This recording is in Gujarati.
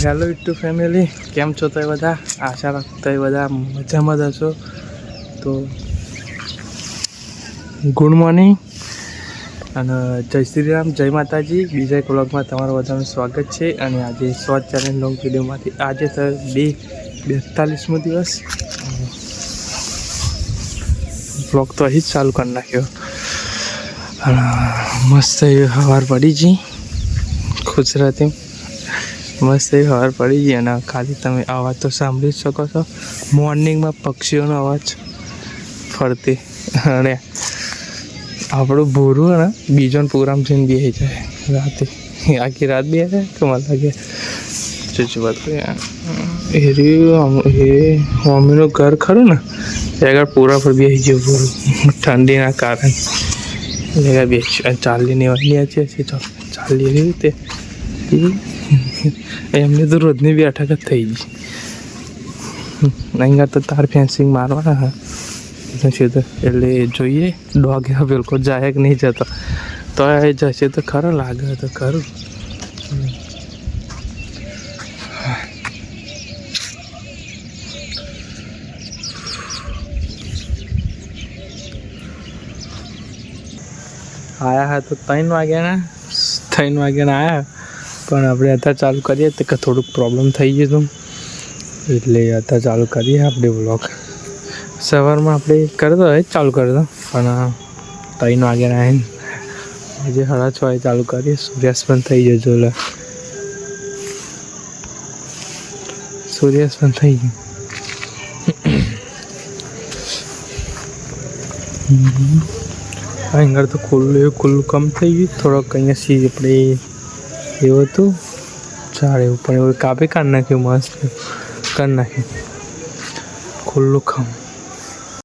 હેલો યુટ્યુબ ફેમિલી, કેમ છો તમે બધા? આશા રાખતા બધા મજામાં જ હશો. તો ગુડ મોર્નિંગ અને જય શ્રી રામ, જય માતાજી. બીજા એક વ્લોગમાં તમારું બધાનું સ્વાગત છે. અને આજે શોર્ટ ચેનલ લોંગ વિડીયોમાંથી આજે તો 42મો દિવસ વ્લોગ તો અહીં જ ચાલુ કરી નાખ્યો. અને મસ્ત એવી સવાર પડી ગઈ ગુજરાતી, મસ્ત એવી સવાર પડી ગઈ. અને ખાલી તમે અવાજ તો સાંભળી જ શકો છો. મોર્નિંગમાં પક્ષીઓનો અવાજ ફરતી. અને આપણું ભોરું ને બીજો પ્રોગ્રામ જોઈને બેસી જાય રાતે, આખી રાત બે જાય તો મને લાગે વાત એ રહ્યું એ મમ્મીનું ઘર ખરું ને એ આગળ પૂરા પર બેસી ગયું ભોરું ઠંડીના કારણે. એટલે બે ચાલીને વળ્યા છે ચાલી એવી રીતે એમની તો રોજની બેઠક જ થઈ ગઈ. અહીંયા તો તાર ફેન્સિંગ મારવાના હા એટલે જોઈએ ડોગ બિલકુલ જાય કે નહીં જતો, તો એ જશે તો ખરું લાગે તો ખરું. આયા હા તો 3 વાગ્યાના આવ્યા, પણ આપણે અત્યારે ચાલુ કરીએ તો કે થોડુંક પ્રોબ્લેમ થઈ ગયું હતું, એટલે અત્યારે ચાલુ કરીએ આપણે વ્લોગ. સવારમાં આપણે કરતો હોય ચાલુ કરતો, પણ 3 વાગ્યાના આવીને આજે 6:30 ચાલુ કરીએ. સૂર્યાસ્ત પણ થઈ ગયો, જો સૂર્યાસ્ત પણ થઈ ગયું. આગળ તો ખુલ્લું કમ થઈ ગયું. થોડોક અહીંયા સી આપણે એવું હતું ઝાડ એવું, પણ એવું કાપી કાઢી નાખ્યું, મસ્ત કરી નાખ્યું ખુલ્લું ખમ.